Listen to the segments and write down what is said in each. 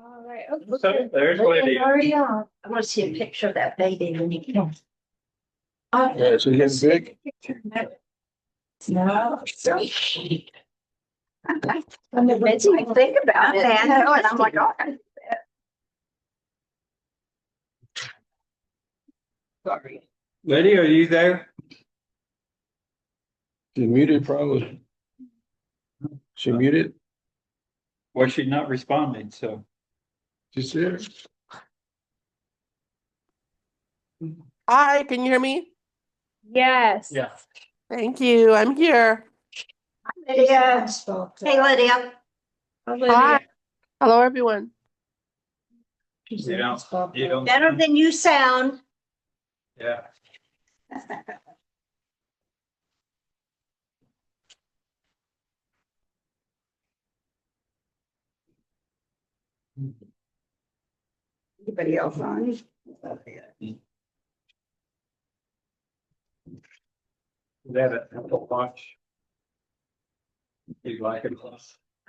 All right. So there's Lydia. Already on. I want to see a picture of that baby when you can. Yeah, so getting big. No. I'm busy. Think about it. And I'm like, oh. Sorry. Lydia, are you there? She muted probably. She muted. Well, she's not responding, so. She's there. Hi, can you hear me? Yes. Yeah. Thank you. I'm here. Lydia. Hey, Lydia. Hi. Hello, everyone. You don't. Better than you sound. Yeah. Anybody else on? Is that an Apple Watch? You like it?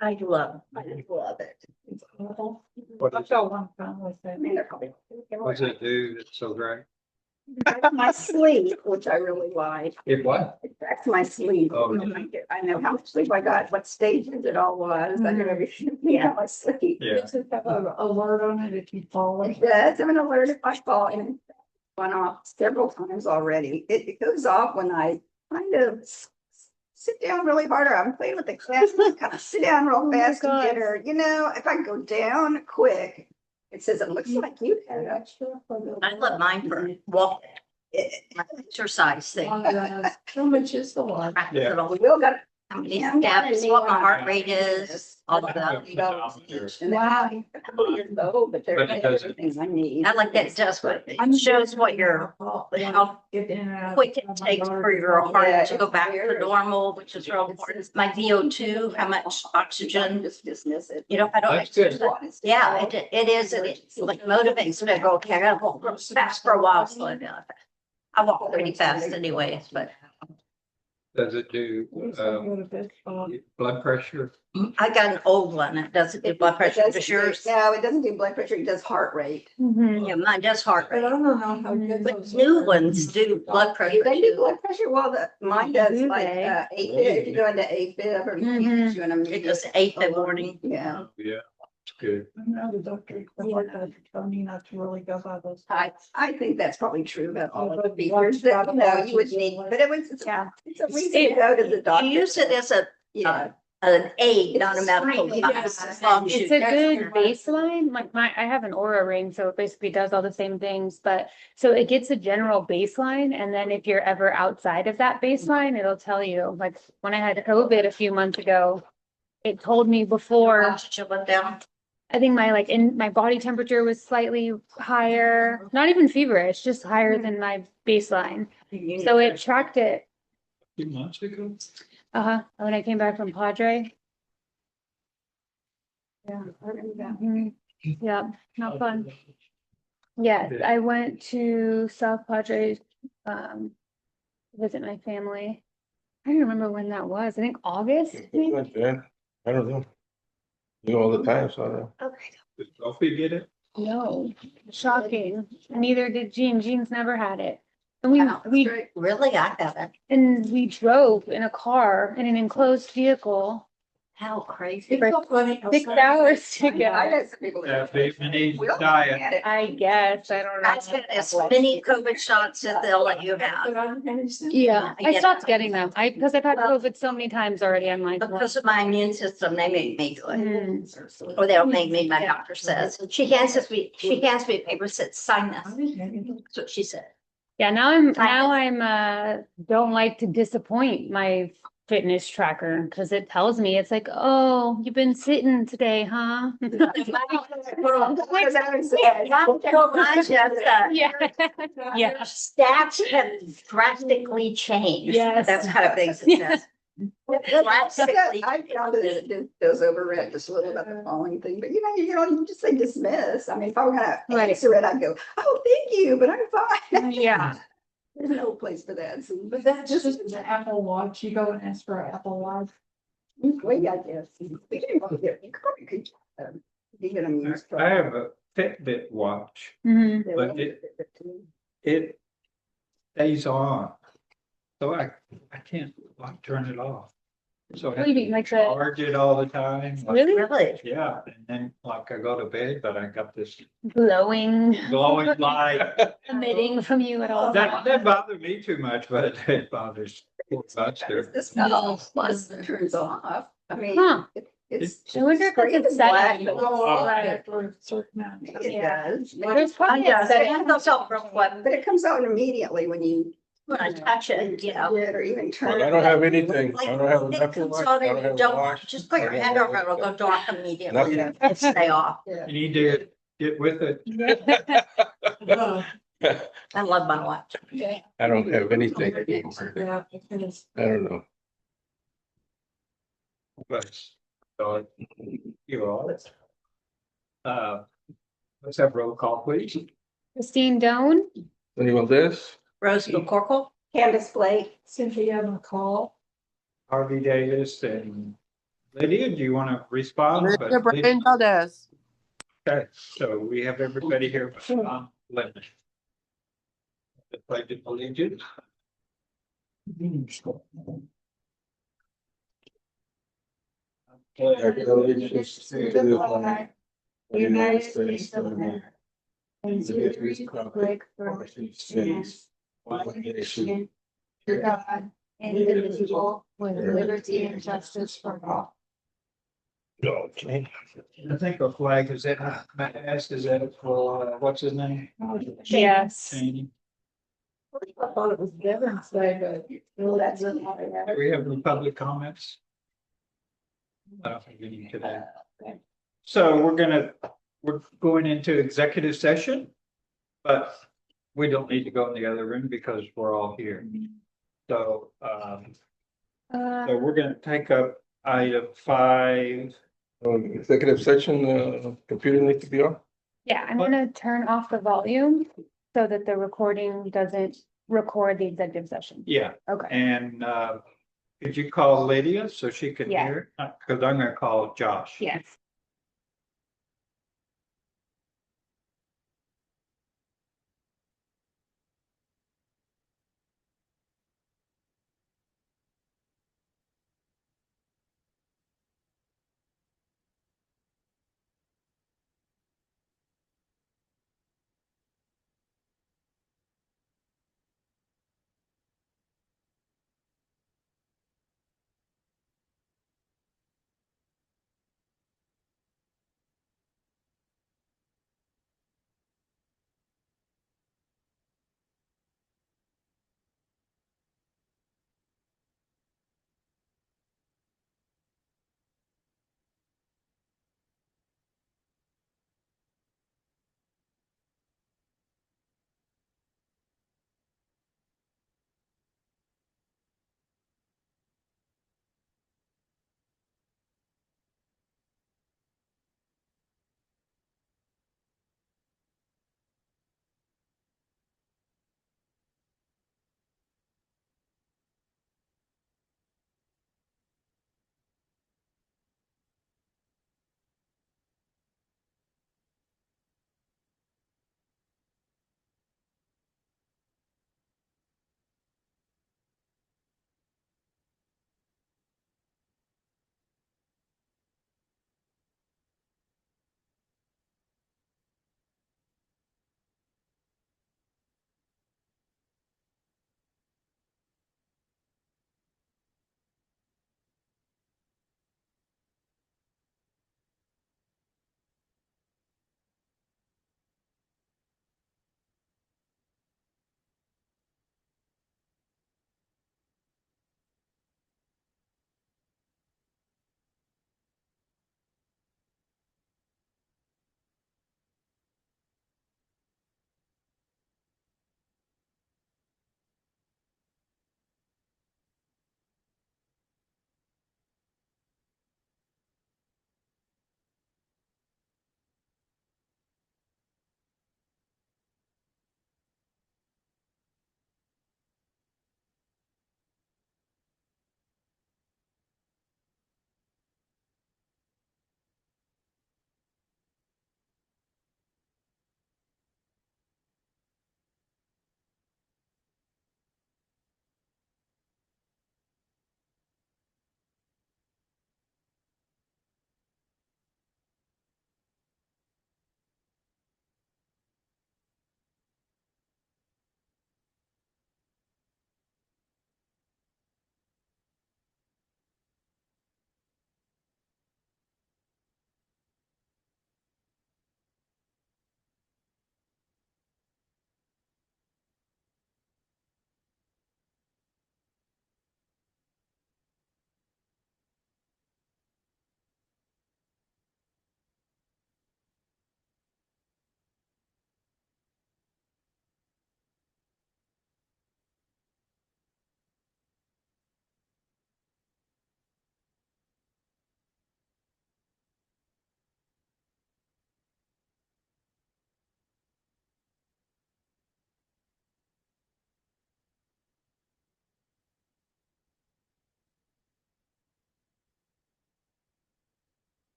I love it. What got one phone with it. does it do that's so great? That's my sleep, which I really like. It what? That's my sleep. Oh, I know how much sleep I got, what stages it all was. I know everything. Yeah, my sleep. Yeah. Does it have an alert on it if you fall? It does. I'm an alert if I fall, and it went off several times already. It goes off when I kind of sit down really hard, or I'm playing with the cat, and kind of sit down real my fast and God. get her. You know, if I go down quick, it says it looks like you had it. I love mine for walking, my exercise thing. How much is the one? Practice Yeah. it all. We all got How many steps, what my heart rate is, all of that. Wow. Old, but they're But it doesn't- everything I need. I like that, just what, it shows what your, how quick it takes for your heart to go back to normal, which is real important. My VO2, how much oxygen, Just dismiss it. you know, I don't. That's good. Yeah, it is, and it like motivates me to go, okay, I gotta walk real fast for a while, so I walk pretty fast anyways, but Does it do, blood pressure? I got an old one, it doesn't do blood pressure, does yours? No, it doesn't do blood pressure, it does heart rate. Yeah, mine does heart But I rate, don't know how good. but those new are. ones do blood pressure They do too. blood pressure, well, mine does Do like, they? AFib, if you go into AFib or. Mhm. you're in a- It does 8 in the morning. Yeah, Yeah, it's good. I know the doctor, the heart doctor told me not to really go by those. I think that's probably true about all of the But features that, you would need, but it's Yeah. it's a reason to go to the doctor. You use it as Yeah. an aid, not a medical It's device. free. as long as It's you- a good baseline. Like I have an Aura ring, so it basically does all the same things, but so it gets a general baseline. And then if you're ever outside of that baseline, it'll tell you, like when I had COVID a few months ago, it told me before, Oxygen went down. I think my body temperature was slightly higher, not even feverish, just higher than my baseline. So it tracked it. A few months ago? When I came back from Padre. Yeah, I remember that. Mhm. Yeah, not fun. Yes, I went to South Padre, visit my family. I don't remember when that was. I think August. maybe? Yeah, I don't know. You all the time, so I don't know. Okay. Did Sophie get it? No, shocking. Neither did Jean. Jean's never had it. And Wow, That's we great. Really, I haven't. and we drove in a car in an enclosed vehicle How crazy. for so funny. 6 hours to I go. had some people. Yeah, vitamin We all diet. had it. I guess, I don't I've know. had as many COVID shots as they'll let you have. Yeah, I I get stopped that. getting them. Because I've had COVID so many times already. I'm like, Because of my immune system, they make me do it. mm. Or they'll make me, my doctor says. She hands me a paper, said, sign this. That's what she said. Yeah, now I'm don't like to disappoint my fitness tracker because it tells me it's like, oh, you've been sitting today, huh? Yeah. Yeah. Stats have drastically changed. Yes. That's kind of things it Yeah. says. Drastically. I found that it does overreact just a little about the following thing, but you just say dismiss. I mean, if I were gonna Right. answer it, I'd go, oh, thank you, but I'm fine. Yeah. There's no place for that. So, But that's just the Apple Watch. You go and ask for an Apple Watch. wait, I guess. You could probably do get them used. I have a Fitbit watch, Mhm. but it stays on. So I can't like turn it off. So I What have do you to mean, like the, charge it all the time. like- really Really? Yeah, and then like I go to bed, but I got this glowing, glowing light. emitting from you at all That times? doesn't bother me too much, but it bothers Buster. This metal plus turns off. I mean, Huh. it's. I wonder if that's a screen black, setting. but- Right. It Yeah. does. There's probably a Yeah, setting. it goes off real quick But it comes out immediately when you. when I touch it, you know. Or even turn. Well, I it don't have on. anything. Like, I don't have an it Apple comes Watch. on I and don't you have a don't, watch. just put your I don't hand have over it, it'll go anything. dark immediately Nothing. and stay off. You need to get with it. I love my watch. I don't have anything anymore. Yeah, because I don't know. But, so, you all. Let's have roll call, please. Christine Doan, Anyone this? Rose McCorkle, Candace Blake. Cynthia McCall. Harvey Davis and Lydia, do you want to respond? Mr. But Lydia- Brian Valdez. Okay, so we have everybody here but Linda. The pledge of allegiance. Allegiance to the flag of the United States of America, and to the republic for which it stands, one nation, Your God, indivisible, with liberty and justice for all. Okay. I think the flag is that, mast is that for, what's his name? yes. Cheney. I thought it was Veterans Day, but well, that's. Do we have any public comments? I don't think we need today. So we're going into executive session. But we don't need to go in the other room because we're all here. So, so we're gonna take up item 5. Executive session, computer needs to be on? Yeah, I'm gonna turn off the volume so that the recording doesn't record the executive session. Yeah, Okay, and, could you call Lydia so she can Yeah. hear? Cause I'm gonna call Josh. yes.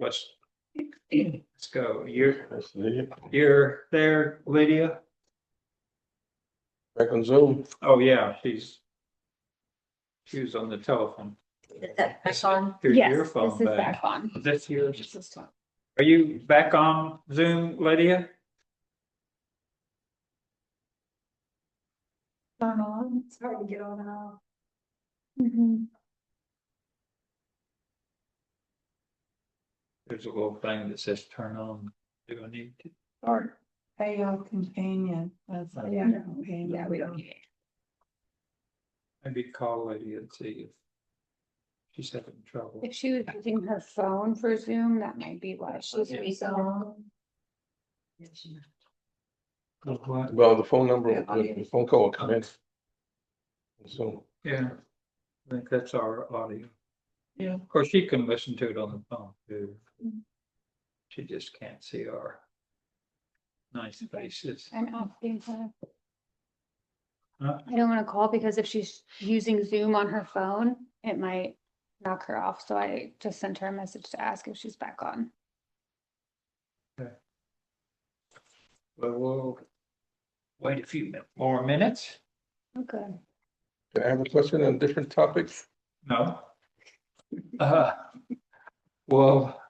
let's go. You're That's Lydia. there, Lydia? Back on Zoom. Oh, yeah, she was on the telephone. Is that back on? Here's Yes, your phone this is back. back on. That's yours. This is on. Are you back on Zoom, Lydia? Turn on. It's hard to get on and off. Mhm. There's a little thing that says turn on. Do I need to? Or AO companion, that's a companion. Yeah, we don't need it. Maybe call Lydia and see if she's having trouble. If she was using her phone for Zoom, that might be why she's. What? Well, the phone number, the phone call will come in. So, Yeah, I think that's our audio. Yeah. Of course, she can listen to it on the phone too. She just can't see our nice faces. I'm asking her. Huh? I don't wanna call because if she's using Zoom on her phone, it might knock her off, so I just sent her a message to ask if she's back on. But we'll wait a few more minutes. Okay. can I have a question on a different topic? No. Well,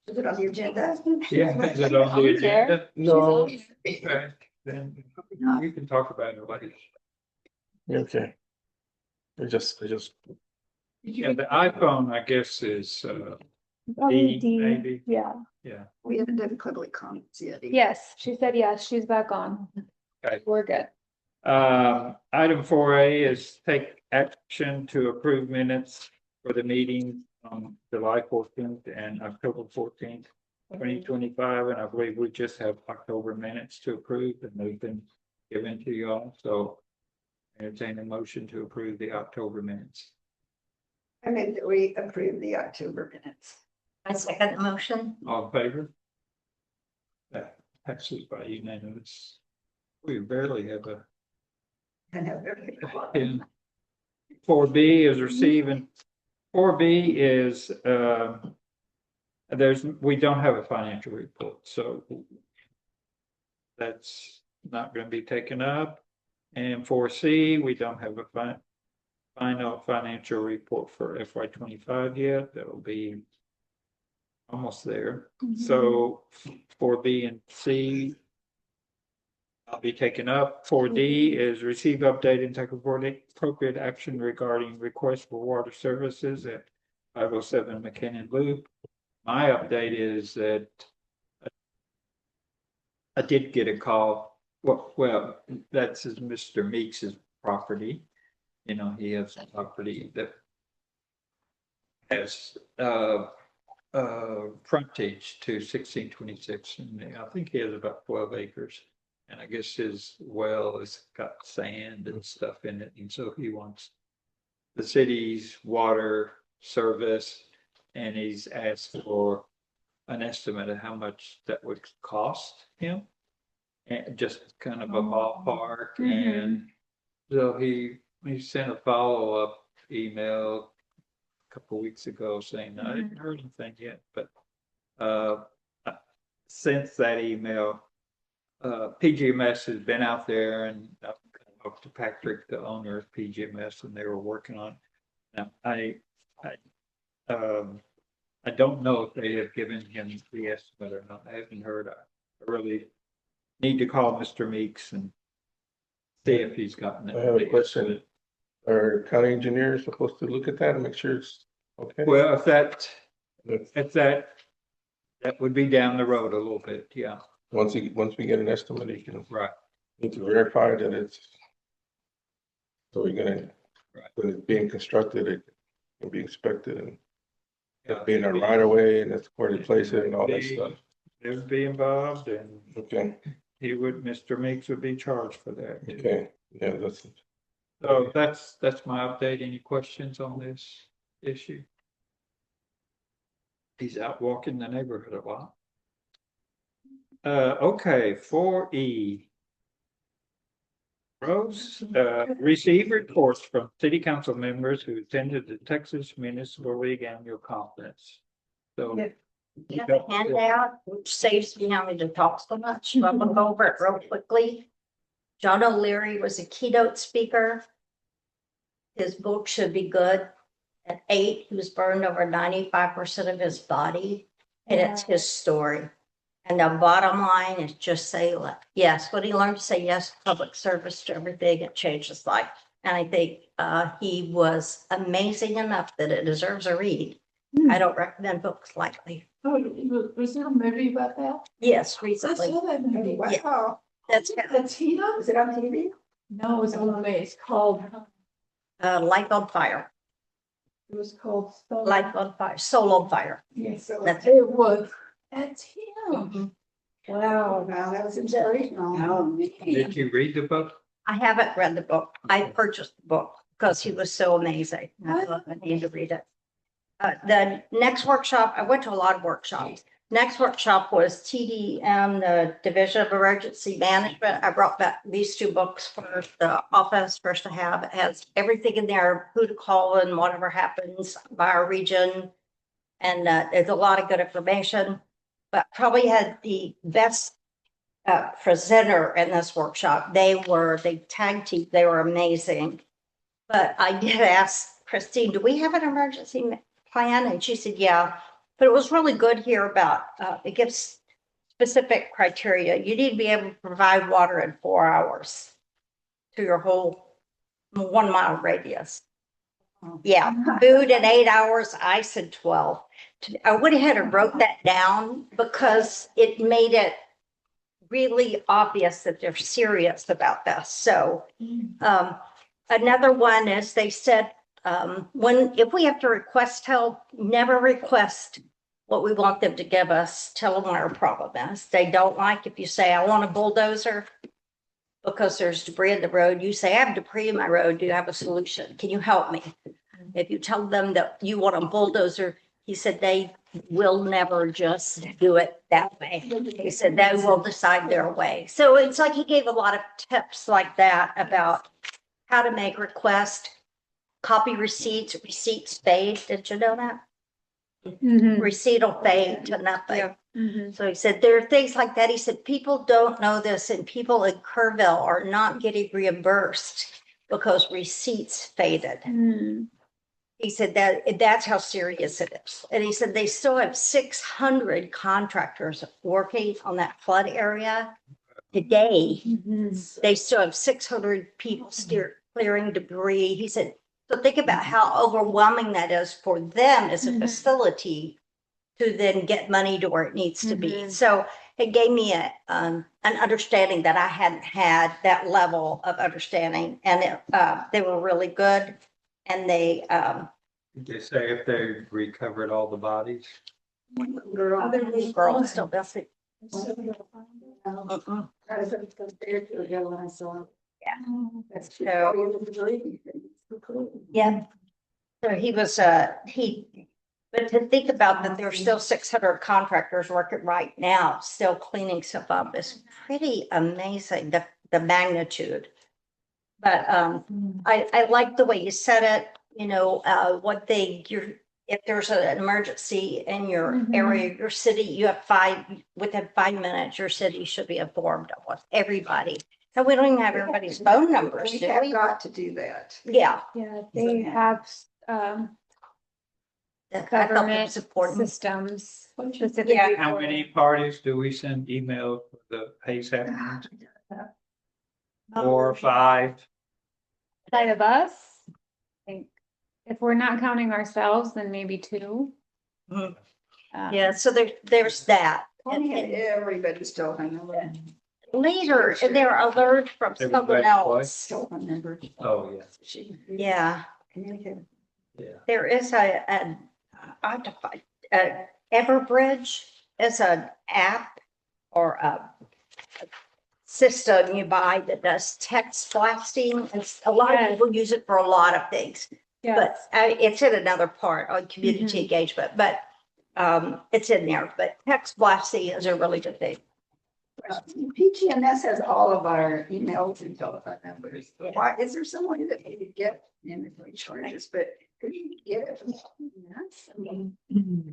Is it on the agenda? yeah, is it on the agenda? No. Okay, then you can talk about it later. Okay. I just, Yeah, the iPhone, I guess, is D, maybe. Yeah. Yeah. We haven't done public comments yet. either. Yes, she said yes, she's back on. Okay. We're good. Item 4A is take action to approve minutes for the meeting on July 14th and October 14th, 2025. And I believe we just have October minutes to approve and they've been given to you all. So entertain a motion to approve the October minutes. I mean, that we approve the October minutes. I second the motion. All in favor? That passes by unanimous. We barely have a. And have everything. And 4B is receiving, 4B is, we don't have a financial report, so that's not going to be taken up. And 4C, we don't have a final financial report for FY25 yet. That'll be almost there. So 4B and C I'll be taken up. 4D is receive, update, and take appropriate action regarding request for water services at 507 McKinnon Loop. My update is that I did get a call. Well, that's Mr. Meeks's property. You know, he has a property that has frontage to 1626, and I think he has about 12 acres. And I guess his well has got sand and stuff in it, and so he wants the city's water service, and he's asked for an estimate of how much that would cost him, and just kind of a ballpark. And so he sent a follow-up email a couple of weeks ago saying, I didn't hear anything yet, but since that email, PGMS has been out there, and I've talked to Patrick, the owner of PGMS, and they were working on. Now, I don't know if they have given him the estimate or not. I haven't heard. I really need to call Mr. Meeks and see if he's gotten it. I have a question. Are county engineers supposed to look at that and make sure it's okay? Well, if that would be down the road a little bit, yeah. Once we get an estimate, you can Right. need to verify that it's. So we're gonna, Right. when it's being constructed, it can be inspected and Yeah. being a right of way and it's where to place it and all that stuff. They would be involved, and Okay, Mr. Meeks would be charged for that. okay, yeah, that's. So that's my update. Any questions on this issue? He's out walking the neighborhood a lot. Okay, 4E. Rose, receive reports from city council members who attended the Texas Municipal League Annual Conference. So. Yeah. You have a handout, which saves me having to talk so much, so I'm gonna go over it real quickly. John O'Leary was a keynote speaker. His book should be good. At 8, he was burned over 95% of his body, and it's his story. And the bottom line is just say yes. When he learned to say yes, public service to everything, it changed his life. And I think he was amazing enough that it deserves a read. I don't recommend books lightly. Oh, was there a movie about that? Yes, I recently. saw that movie. Wow. That's Latino, is it on TV? No, it was on the way. It's called, Life on Fire. it was called. Life on Fire. Soul on Fire. Yes, That's it was. That's him. Wow, that was inspirational. Oh, man. Did you read the book? I haven't read the book. I purchased the book because he was so amazing. I thought I need to read it. The next workshop, I went to a lot of workshops. Next workshop was TDM, the Division of Emergency Management. I brought back these 2 books for the office, First to Have. It has everything in there, who to call and whatever happens by our region. And there's a lot of good information, but probably had the best presenter in this workshop. They tag team, they were amazing. But I did ask Christine, do we have an emergency plan? And she said, yeah, but it was really good here about, it gives specific criteria. You need to be able to provide water in 4 hours to your whole 1 mile radius. Yeah, food in 8 hours, ice in 12. I went ahead and wrote that down because it made it really obvious that they're serious about this. So another one is they said, if we have to request help, never request what we want them to give us. Tell them what our problem is. They don't like if you say, I want a bulldozer because there's debris in the road. You say, I have debris in my road. Do you have a solution? Can you help me? If you tell them that you want a bulldozer, he said they will never just do it that way. He said they will decide their way. So it's like he gave a lot of tips like that about how to make requests, copy receipts fade. Did you know that? Receipt will fade to nothing. So he said there are things like that. He said people don't know this, and people in Kerrville are not getting reimbursed because receipts faded. He said that's how serious it is. And he said they still have 600 contractors working on that flood area today. They still have 600 people clearing debris. He said, so think about how overwhelming that is for them as a facility to then get money to where it needs to be. So it gave me an understanding that I hadn't had that level of understanding, and they were really good. And they say if they recovered all the bodies. girl still does it. Yeah. So he was but to think about that there's still 600 contractors working right now, still cleaning stuff up is pretty amazing, the magnitude. But I like the way you said it, if there's an emergency in your area, your city, you have within 5 minutes, your city should be informed of what everybody. So we don't even have everybody's phone numbers, We do have we? got to do that. Yeah. Yeah, they have I thought that was important. systems specifically. Yeah. How for- many parties do we send email for the PACE happenings? 4 or 5? Side of us, I think, if we're not counting ourselves, then maybe 2. Mhm. Um, Yeah, so there's that. And Everybody's still remember. later, and there are alerts from someone Everybody else. Still remember. Oh, yeah. Yeah, Communicated. Yeah. there is I have to find, Everbridge is an app or a system you buy that does text blasting. And a lot of Yes. people use it for a lot of things, Yeah. but it's in another part on community engagement, but it's in there, but text blasting is a really good thing. PGNS has all of our emails and telephone numbers. Yeah. Why, is there some way that we could get inventory charges, but could you get it? Yes, I mean,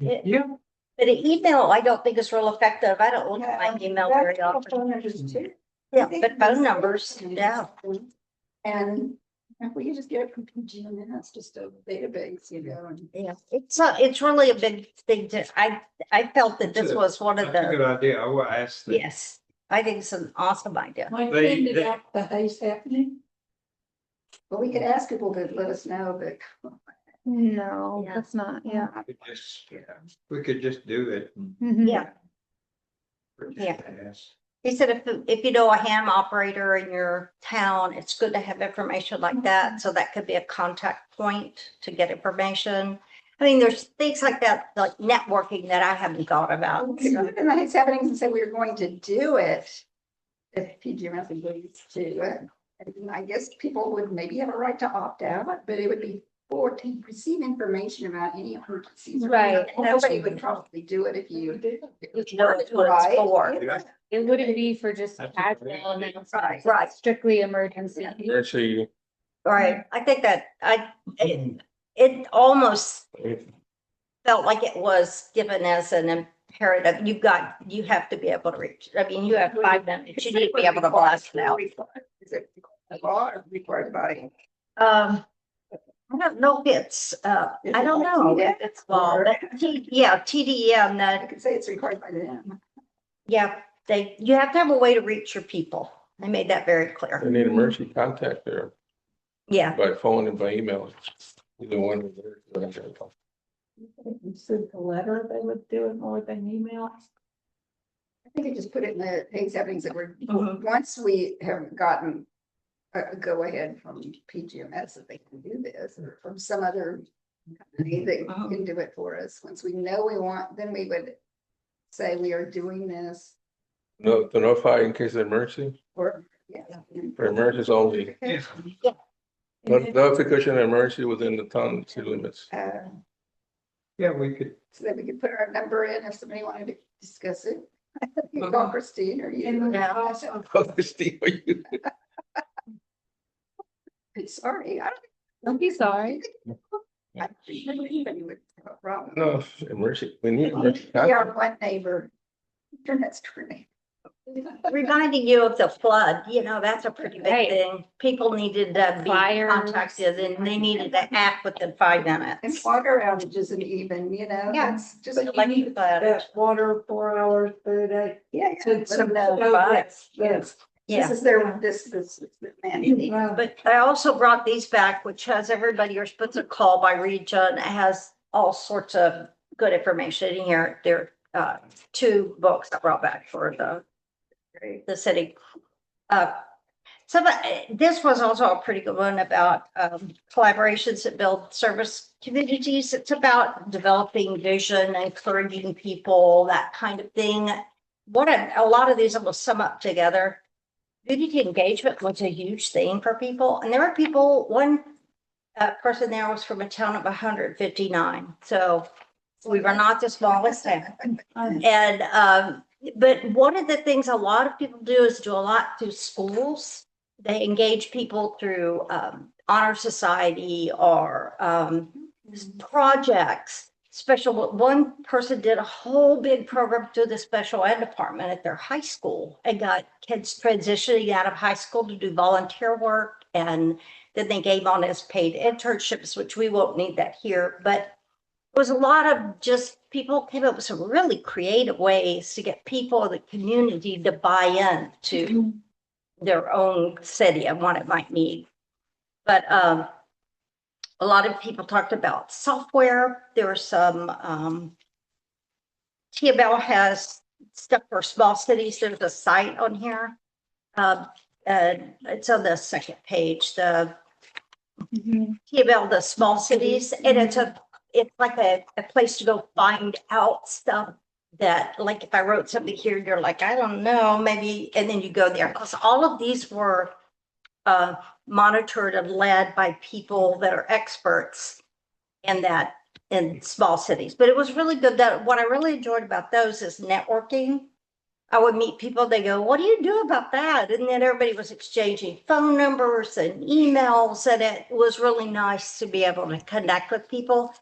Yeah, But an email, I don't think is real effective. I don't look at my email very That's often. phone numbers too. Yeah, but phone numbers, yeah. And if we could just get it from PG and then that's just a database, you know, and. Yeah, it's really a big thing I felt that this was one of That's a good the, idea. I will ask them. yes, I think it's an awesome idea. When They- did that, the haze happening? Well, we could ask people to let us know, but. No, Yeah. that's not, yeah. We could just do it. Mhm. Yeah. He said if you know a ham operator in your town, it's good to have information like that. So that could be a contact point to get information. I mean, there's things like that, like networking that I haven't thought about. And I was happening and said we were going to do it. If PGMS agrees to it. And I guess people would maybe have a right to opt out, but it would be for to receive information about any emergencies. Right. Nobody would probably do it if you. know what it's for. Yeah. It wouldn't be for just That's casual great. announcements, Right. strictly emergency. Actually, Right. I think that it almost felt like it was given as an imperative. You have to be able to reach. I mean, you have 5 minutes. You need to be able to blast it out. Is it a law or required by? I don't know if it's, I don't know if it's law, but yeah, TDM, I that, could say it's required by them. yeah, you have to have a way to reach your people. I made that very they clear. need emergency contact there Yeah, by phone and by email. Either one. Send a letter, they would do it more than email. I think I just put it in the things happenings that were, Mhm. once we have gotten a go ahead from PGMS that they can do this, or from some other company that Mhm. can do it for us. Once we know we want, then we would say we are doing this, No, to notify in case of emergency, or, yeah. for emergencies only. Notification of emergency within the town city limits. Yeah, we could. So that we could put our number in if somebody wanted to discuss it. You can call Christine or you. Yeah. Steve, are you? Sorry, I Don't be sorry. don't. I think anybody would have a problem. No, emergency, we need emergency We are contact. one neighbor. Turn that screen. reminding you of the flood, that's a pretty big Right. thing. People needed to be Fires. contacted and they needed to act within 5 And minutes. water outages and even, Yeah. that's just. Electric outage. Water 4 hours per day. Yeah. To Let them know. show Yes, that- yes. Yeah. This is their, this is mandate. Wow. But I also brought these back, which has everybody, you're supposed to call by region. It has all sorts of good information in here. There are 2 books I brought back for the city. This was also a pretty good one about collaborations that build service communities. It's about developing vision, encouraging people, that kind of thing. A lot of these will sum up together. Community engagement was a huge thing for people, and there were people. One person there was from a town of 159, so we were not the smallest town. And but one of the things a lot of people do is do a lot through schools. They engage people through honor society or projects. One person did a whole big program through the special ed department at their high school and got kids transitioning out of high school to do volunteer work. And then they gave on as paid internships, which we won't need that here. But it was a lot of just people came up with some really creative ways to get people in the community to buy in to their own city and what it might need. But a lot of people talked about software. There were some, Tia Bell has stuff for small cities. There's a site on here. It's on the second page, the Tia Bell, the small cities, and it's like a place to go find out stuff that, like, if I wrote something here, you're like, I don't know, maybe, and then you go there. Because all of these were monitored and led by people that are experts in small cities. But it was really good. That what I really enjoyed about those is networking. I would meet people, they go, what do you do about that? And then everybody was exchanging phone numbers and emails, and it was really nice to be able to connect with people,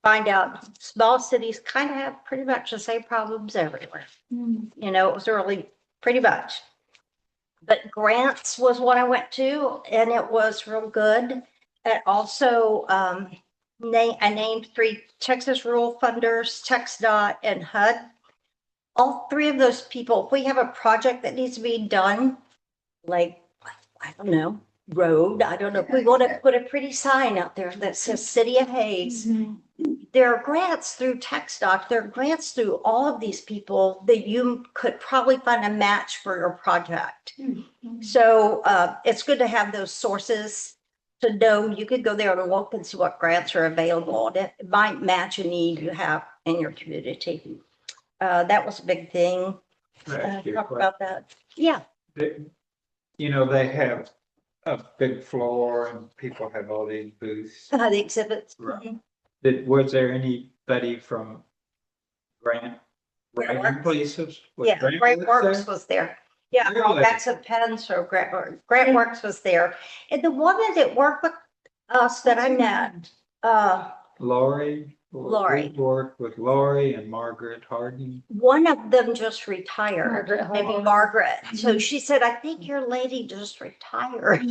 find out small cities kind of have pretty much the same problems everywhere. You know, it was really pretty much. But grants was what I went to, and it was real good. And also, I named 3 Texas Rural Funders, TxDOT, and HUD. All 3 of those people, if we have a project that needs to be done, like, I don't know, road, I don't know, if we want to put a pretty sign out there that says City of Hayes, there are grants through TxDOT, there are grants through all of these people that you could probably find a match for your project. So it's good to have those sources to know you could go there and look and see what grants are available. And it might match a need you have in your community. That was a big thing. Talk about that. Yeah. You know, they have a big floor and people have all these booths. The exhibits. Right. Was there anybody from Grant writing places? Was Yeah, Grant Grant Works Works there? was there. Yeah, Really? that's a pen, so Grant Works was there. And the woman that worked with us that I met, Lori? Lori. We worked with Lori and Margaret Harden. one of them just retired, Margaret maybe Hall. Margaret. So she said, I think your lady just retired.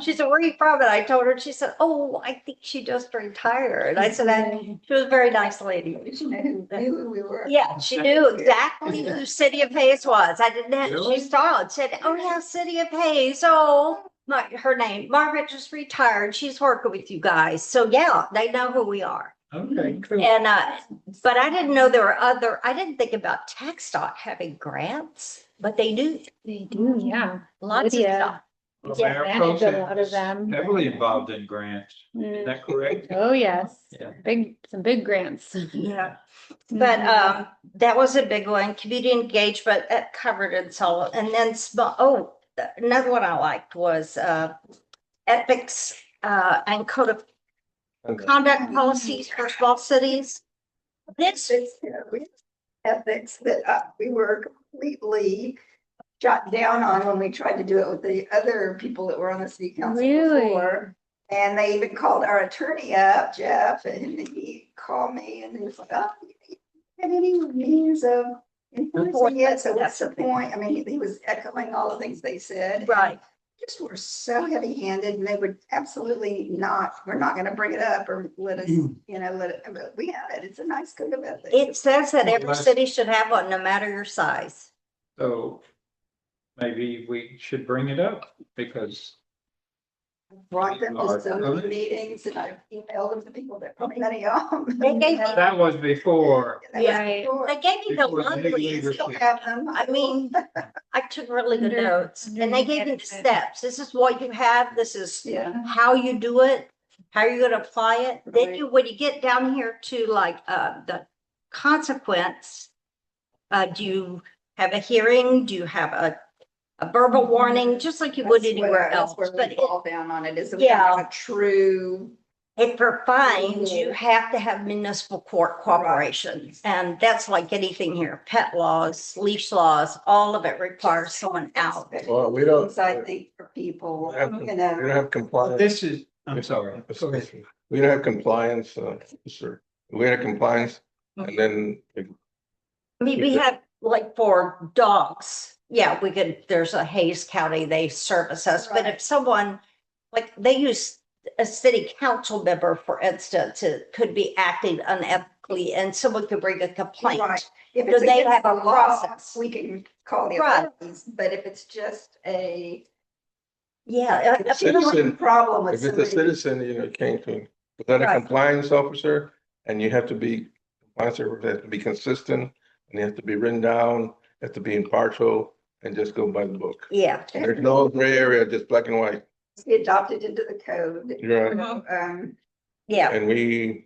She said, where are you from? And I told her, she said, oh, I think she just retired. I said, she was a very nice lady. She knew who we were. Yeah, she knew exactly who City of Hayes was. I didn't have, Really? she started, said, oh yeah, City of Hayes. Oh, her name, Margaret just retired. She's working with you guys. So yeah, they know who we are. Okay, cool. And, but I didn't know there were I didn't think about TxDOT having grants, but they do. They do, yeah. Lots of Lydia. stuff. Well, Yeah, Mayor manage Pro a Tem lot of is them. heavily involved in grants. Is Mm. that correct? Oh, yes. Yeah. Some big grants. Yeah. But that was a big one, community engagement, that covered it all. And then another one I liked was ethics and code of conduct policies for small cities. This Ethics that we were completely shot down on when we tried to do it with the other people that were on the city council Really? before. And they even called our attorney up, Jeff, and he called me and he was like, oh, you have any means of enforcing it? So what's the point? I mean, he was echoing all the things they said. right. Just were so heavy handed and they would absolutely not, we're not gonna bring it up or let us, let it, but we have it. It's a nice code of ethics. It says that Well, every that's- city should have one, no matter your size. So maybe we should bring it up because Brought them to so Okay. many meetings and I emailed them to people that put many on. They gave me- that was before. Right. They gave me the Before the new lovely, Still leadership. have them. I mean, I took really good Under- notes and they gave me the underneath steps. This is what you have. This is Yeah. how you do it, how you're gonna apply it. Then Right. when you get down here to like the consequence, do you have a hearing? Do you have a verbal warning, just like you would That's what- anywhere that's else? where we But fall down on it is that we Yeah. have a true. if for fines, you Mhm. have to have municipal court cooperation. And that's like anything here, pet laws, leash laws, all of it requires someone out. Well, we don't, Things I think for people, we don't you know. have compliance. This is, I'm sorry. Go ahead. We don't have compliance, sir. We had compliance and then I mean, we have like for dogs, yeah, we could, there's a Hayes County, they service us, but Right. if someone, like they use a city council member, for instance, it could be acting unethically and someone could bring a complaint. Right. If Do it's they against have a the law, process? we can call the Right. authorities, but if it's just Yeah. if I you feel have like- a problem with if it's a somebody. citizen, came to, without a Right. compliance officer, and you have to be, compliance officer has to be consistent, and you have to be written down, have to be impartial, and just go by the book. Yeah, There's no gray area, just black and white. Be adopted into the code. You're right. yeah. And we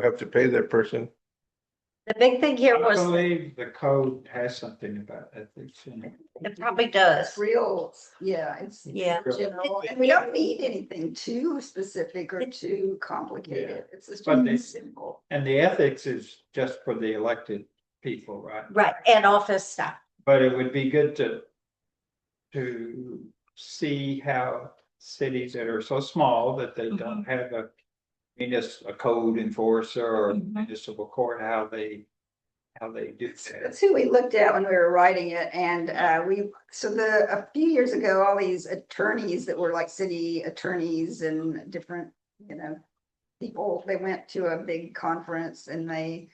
have to pay that person. The big thing here I was, believe the code has something about ethics in it. it probably does. It's real, yeah, it's Yeah. general, and we don't need anything too specific or too complicated. It's just But they- simple. And the ethics is just for the elected people, right? Right, and office staff. But it would be good to see how cities that are so small that they don't have a a code enforcer or Mhm. municipal court, how they do that. That's who we looked at when we were writing it, and a few years ago, all these attorneys that were like city attorneys and different, people, they went to a big conference and they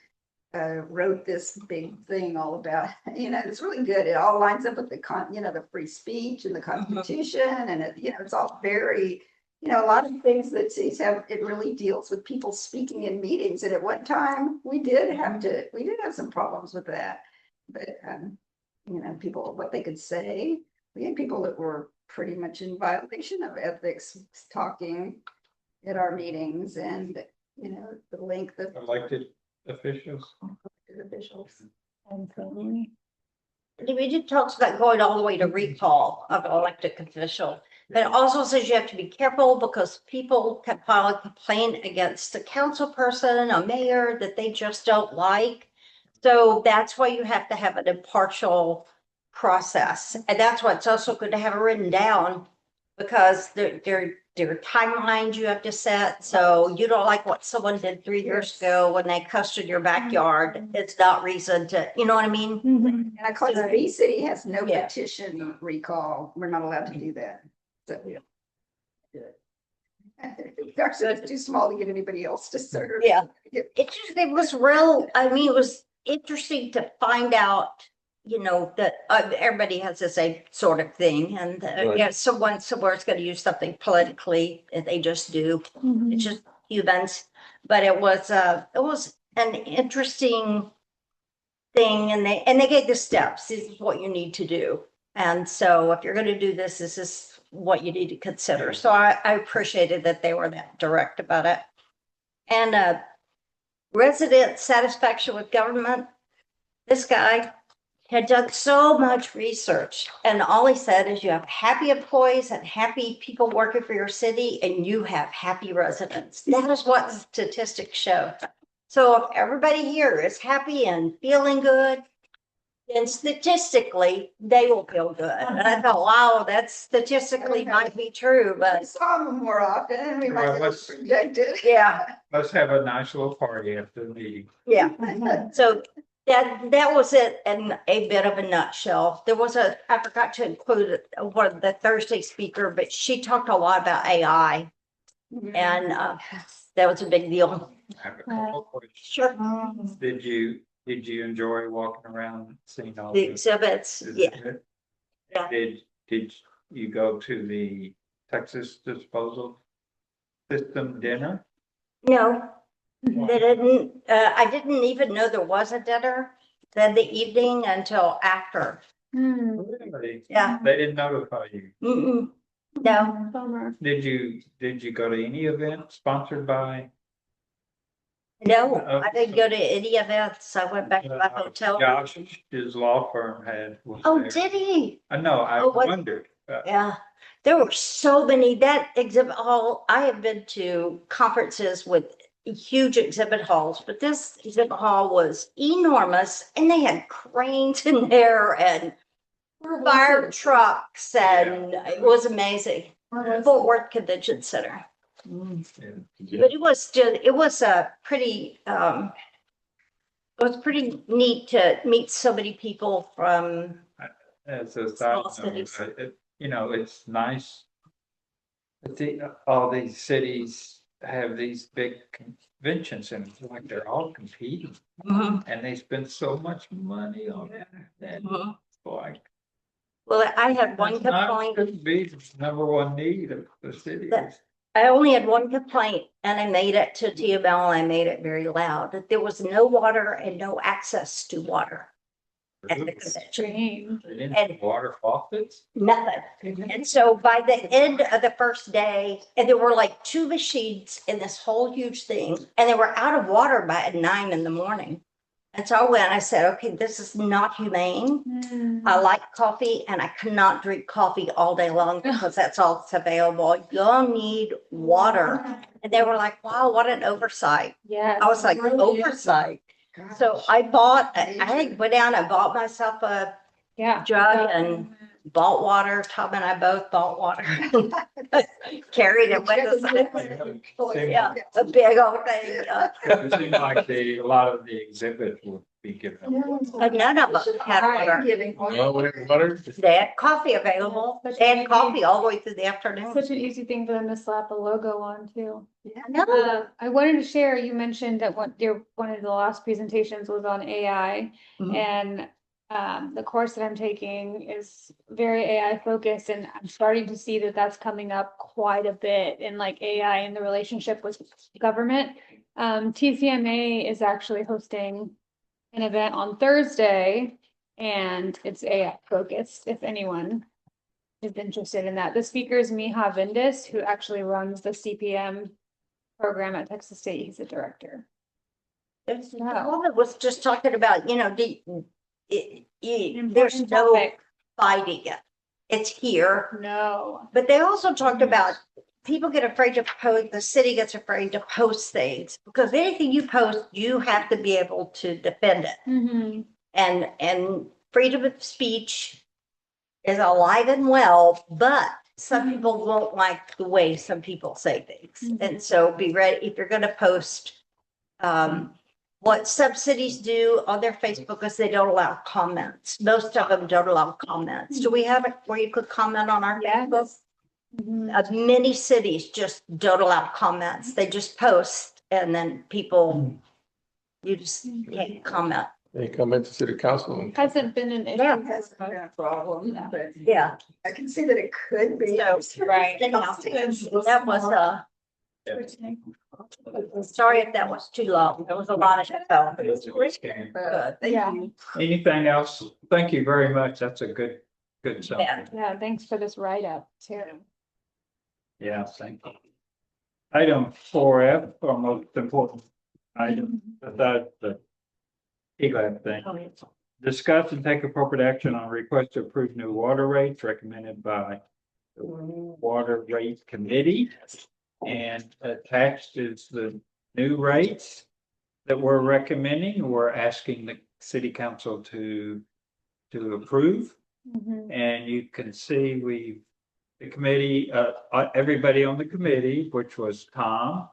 wrote this big thing all about, it's really good. It all lines up with the free speech and the Constitution, and it's all very, a lot of things that cities have, it really deals with people speaking in meetings. And at one time, we did have some problems with that. But, people, what they could say, we had people that were pretty much in violation of ethics talking at our meetings, and, the length of Elected officials. officials. It talks about going all the way to recall of an elected official. But it also says you have to be careful because people can file a complaint against a council person, a mayor that they just don't like. So that's why you have to have an impartial process. And that's why it's also good to have it written down, because there are timelines you have to set. So you don't like what someone did 3 years ago when they cussed in your backyard. It's not reason to, you know what I mean? And of course, B City has no Yeah. petition recall. We're not allowed to do that. So we don't do it. Our city's too small to get anybody else to serve. Yeah. It was real, I mean, it was interesting to find out, that everybody has the same sort of thing. And, Right. someone somewhere is going to use something politically, and they just do. It's just humans. But it was an interesting thing, and they gave the steps. This is what you need to do. And so if you're going to do this is what you need to consider. So I appreciated that they were that direct about it. And resident satisfaction with government. This guy had done so much research, and all he said is you have happy employees and happy people working for your city, and you have happy residents. That is what statistics show. So if everybody here is happy and feeling good, then statistically, they will feel good. And I thought, wow, that statistically might be true, We but saw them more often, and we might Well, have let's- projected. yeah, Let's have a nice little party after the meeting. yeah. So that was it in a bit of a nutshell. There was I forgot to include one of the Thursday speaker, but she talked a lot about AI, and that was a big deal. I have a couple of questions. Sure. Did you enjoy walking around and seeing all The the? exhibits, yeah. Yeah. Did you go to the Texas Disposal System dinner? No, they didn't, I didn't even know there was a dinner then the evening until after. Really? Yeah. They didn't notify you. Mm-mm. No, Did you go to any event sponsored by? no, I didn't go to any events. I went back to my hotel. Josh's law firm was Oh, there. did he? I know, I Oh, what- wondered. Yeah, there were so many, that exhibit hall, I have been to conferences with huge exhibit halls, but this exhibit hall was enormous, and they had cranes in there and fire trucks, and it was amazing. Fort Worth Convention Center. But it was a pretty, it was pretty neat to meet so many people from, As a Small side note, cities. it's nice. that all these cities have these big conventions, and it's like they're all competing, and they spend so much money on that. And it's like, well, I had one that's not complaint. gonna be the number one need of the city. That- I only had one complaint, and I made it to TML, and I made it very loud, that there was no water and no access to water at the convention. Strange. They didn't and- have water faucets. Nothing. And so by the end of the first day, and there were like 2 machines in this whole huge thing, and they were out of water by 9 in the morning. And so I went, I said, okay, this is not humane. I like coffee, and I cannot drink coffee all day long because that's all that's available. You'll need water. And they were like, wow, what an oversight. Yeah. I was like, oversight. So I went down and bought myself a Yeah. jug and bought water. Tom and I both bought water. carried it with us. Yeah, a big old thing. It seemed like a lot of the exhibits would be given. But none of them had water. Well, water? They had coffee available. They had coffee all the way through the afternoon. Such an easy thing for them to slap a logo on too. No. I wanted to share, you mentioned that one of the last presentations was on AI. Mhm. And the course that I'm taking is very AI focused, and I'm starting to see that that's coming up quite a bit in like AI and the relationship with government. TCMA is actually hosting an event on Thursday, and it's AI focused, if anyone is interested in that. The speaker is Miha Vindis, who actually runs the CPM program at Texas State. He's the director. The woman was just talking about, there's Important no topic. fighting it. It's here. No. But they also talked about people get afraid to post, the city gets afraid to post things because anything you post, you have to be able to defend it. Mm-hmm. And freedom of speech is alive and well, but some people won't like the way some people say things. Mhm. And so be ready, if you're gonna post, what some cities do on their Facebook is they don't allow comments. Most of them don't allow comments. Do we have it where you could comment on our Facebook? Yes. Many cities just don't allow comments. They just post and then people, you just can't comment. They come into city council and. Hasn't been an issue. Yeah. Has been a problem, but Yeah. I can see that it could be. So, Right. that was, sorry if that was too long. There was a lot of info. But thank Yeah. you. Anything else? Thank you very much. That's a good Yeah. summary. Yeah, thanks for this write-up too. Yeah, thank you. Item 4F, our most important item, besides the ELAP thing. Discuss and take appropriate action on request to approve new water rates recommended by the Water Rate Committee. And attached is the new rates that we're recommending. We're asking the city council to approve. Mhm. And you can see the committee, everybody on the committee, which was Tom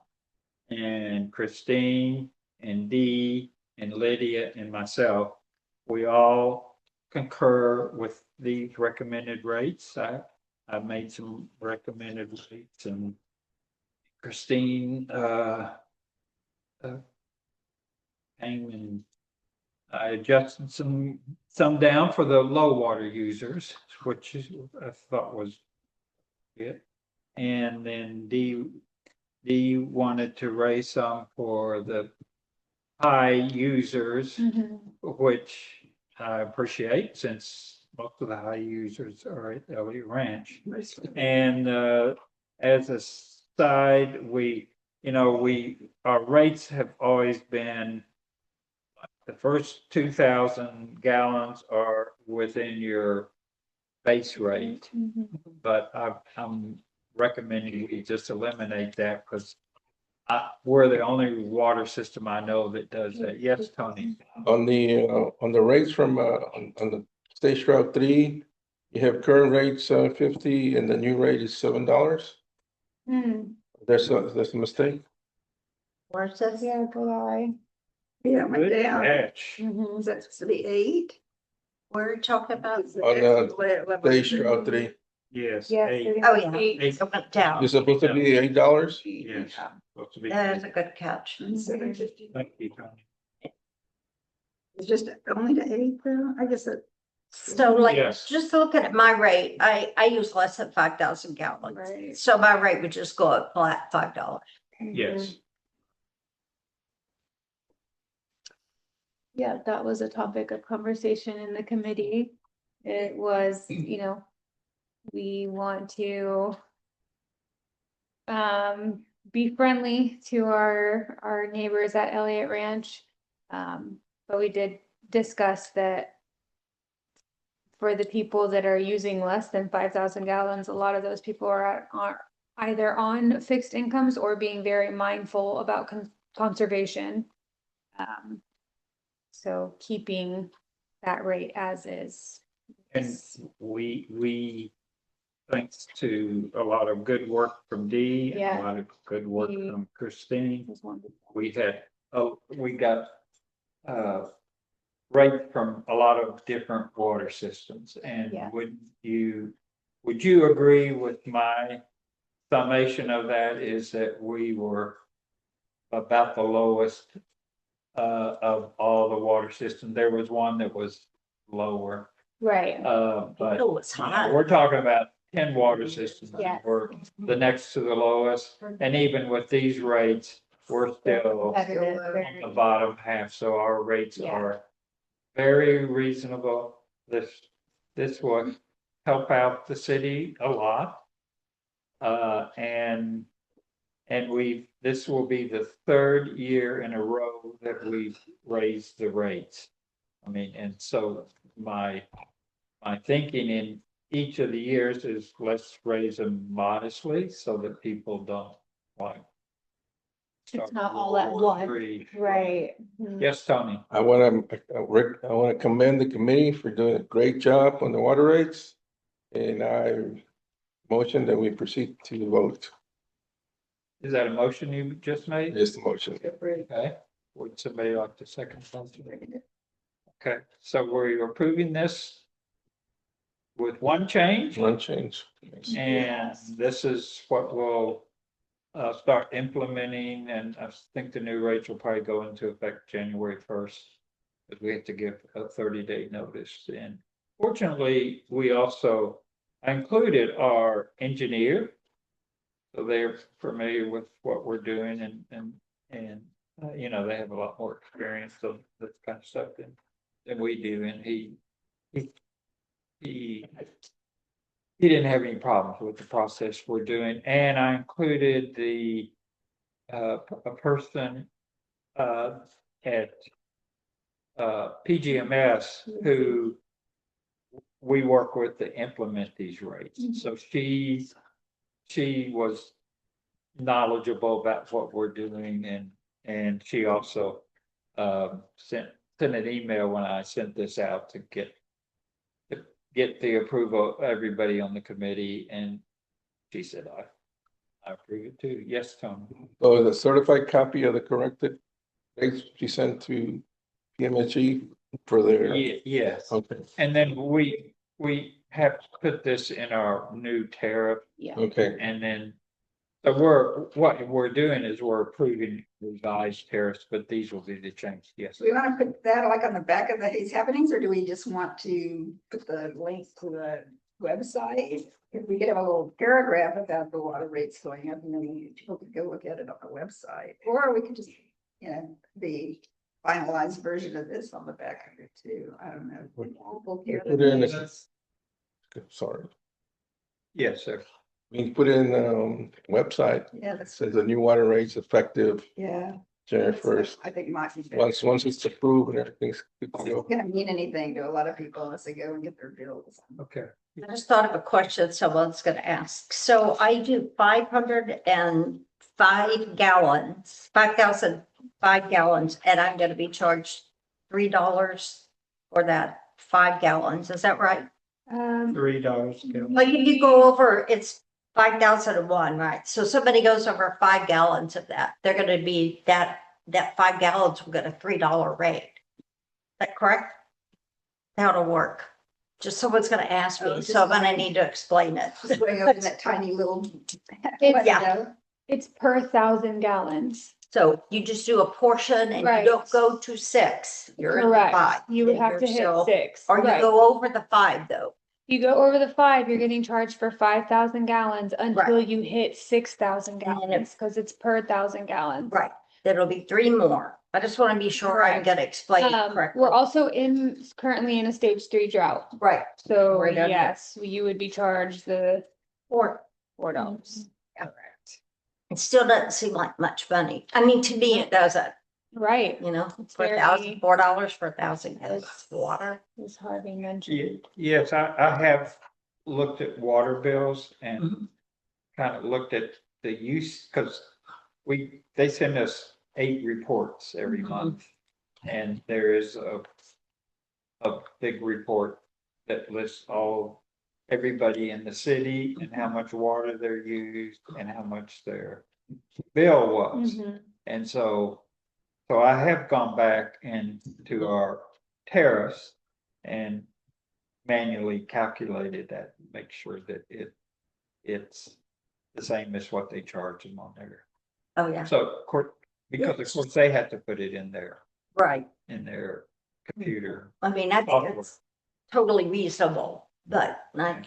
and Christine and Dee and Lydia and myself, we all concur with these recommended rates. I made some recommended rates, and Christine came and I adjusted some down for the low water users, which I thought was good. And then Dee wanted to raise some for the high users, Mhm. which I appreciate since most of the high users are at Elliott Ranch. And as a side, our rates have always been the first 2,000 gallons are within your base rate, Mhm. but I'm recommending we just eliminate that because we're the only water system I know that does that. Yes, Tony? On the rates from, on the State Route 3, you have current rates, 50 and the new rate is $7. Hmm. That's a mistake. Where's this? Yeah, good eye. Yeah, my Good dad, catch. Mhm. is that supposed to be 8? Where are you talking about? On State Route 3, Yes. Yes. eight. it Oh, was yeah. eight. It went down. it's supposed to be $8? Yes. Supposed to be. That is a good catch. $7.50. Thank you, Tony. It's just only to 8 though, I guess it. So like, Yes. just looking at my rate, I use less than 5,000 gallons. Right. So my rate would just go up flat $5. Yes. Yeah, that was a topic of conversation in the committee. It was, we want to be friendly to our neighbors at Elliott Ranch. But we did discuss that for the people that are using less than 5,000 gallons, a lot of those people are either on fixed incomes or being very mindful about conservation. So keeping that rate as is. And we thanks to a lot of good work from Dee and Yeah. a lot of good work Dee. from Christine. was wonderful. We had, we got, rate from a lot of different water systems. And Yeah. would you agree with my summation of that is that we were about the lowest of all the water systems? There was one that was lower, Right. but It was high. we're talking about 10 water systems. Yes. We're the next to the lowest, and even with these rates, we're still Competitive, on very- the bottom half, so our rates Yeah. are very reasonable. This will help out the city a lot. And this will be the third year in a row that we've raised the rates. I mean, and so my thinking in each of the years is let's raise them modestly so that people don't like. It's not all at once. Right. Yes, Tony. I want to commend the committee for doing a great job on the water rates. And I motion that we proceed to the vote. Is that a motion you just made? Is the motion. Okay, would somebody like to second motion? Okay, so we're approving this with one change, One change. and this is what we'll start implementing, and I think the new rates will probably go into effect January 1st. Because we have to give a 30-day notice, and fortunately, I included our engineer. So they're familiar with what we're doing and you know, they have a lot more experience of this kind of stuff than we do. And he didn't have any problems with the process we're doing. And I included a person at PGMS who we work with to implement these rates. So she was knowledgeable about what we're doing, and she also sent an email when I sent this out to get the approval of everybody on the committee, and she said I approve it too. Yes, Tom. So the certified copy of the corrected rates she sent to PMSG for their. Yes, Okay, and then we have to put this in our new tariff. Yeah. okay. And then, so what we're doing is we're approving revised tariffs, but these will be the change, yes. Do we want to put that like on the back of the Hayes Happenings, or do we just want to put the link to the website? If we could have a little paragraph about the water rates going up, and then people could go look at it on the website, or we could just, the finalized version of this on the back of it too. I don't know. We'll hear Put it in the- Sorry. Yes, sir. We can put in website, Yeah, that's, says the new water rates effective yeah. January that's- 1st. I think might be better. Once it's approved and everything's good to go. It's gonna mean anything to a lot of people unless they go and get their bills. Okay. I just thought of a question someone's gonna ask. So I do 505 gallons, 5,005 gallons, and I'm gonna be charged $3 for that 5 gallons. Is that right? $3. Well, you go over, it's 5,001, right? So somebody goes over 5 gallons of that, they're gonna be that 5 gallons will get a $3 rate. Is that correct? How it'll work? Just someone's gonna ask Oh, me, just so I'm gonna like- need to explain it. Just going over that tiny little. Yeah. It's per 1,000 gallons. So you just do a portion and you Right. don't go to 6, you're at Correct. 5. You would then have to you're hit still- 6. Or you Right. go over the 5 though. You go over the 5, you're getting charged for 5,000 gallons until you hit 6,000 And then gallons, because it's per 1,000 gallons. Right, that'll be 3 more. I just want to be sure I'm Correct. gonna explain it correctly. We're also currently in a stage 3 drought. Right, So We're done. yes, you would be charged the or, $4. it still doesn't seem like much money. I mean, to me, it doesn't, Right. you know, It's for very- $4 for 1,000 gallons It's- of water. As Harvey mentioned. Yes, I have looked at water bills and kind of looked at the use, because they send us 8 reports every month. And there is a big report that lists all everybody in the city and how much water they're used and how much their bill was. Mhm. And so I have gone back into our tariffs and manually calculated that, make sure that it's the same as what they charge them on there. Oh, yeah, So of course, because of course they have to put it in right. their computer. I mean, I think it's totally reasonable, but I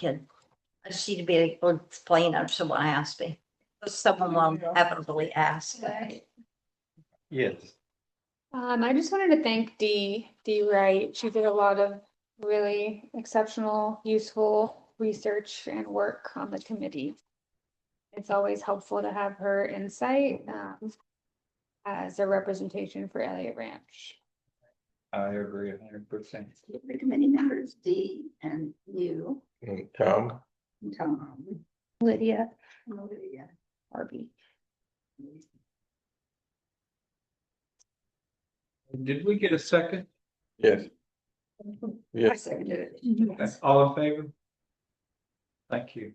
just need to be able to explain it to someone ask me. Someone will inevitably ask. Yes, I just wanted to thank Dee Wright. She did a lot of really exceptional, useful research and work on the committee. It's always helpful to have her insight as a representation for Elliott Ranch. I agree 100%. The committee members, Dee and you, And Tom, and Tom. Lydia and Olivia. Harvey. Did we get a second? yes. I Yes, seconded it. Okay, all in favor? Thank you.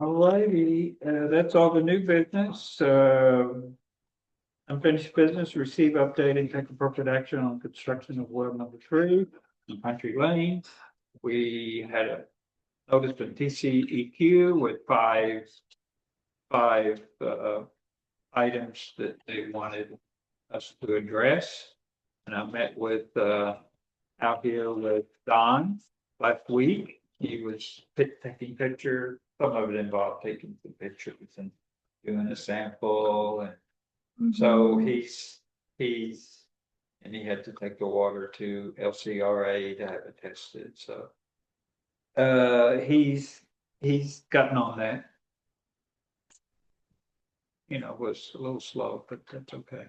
Alrighty, that's all the new business. Unfinished business, receive, update, and take appropriate action on construction of well number 3 on Country Lane. We had a notice from TCEQ with five items that they wanted us to address. And I met with out here with Don last week. He was taking pictures, some of it involved taking some pictures and doing a sample. And so he's, and he had to take the water to LCRA to have it tested, so. He's gotten on that. You know, was a little slow, but that's okay.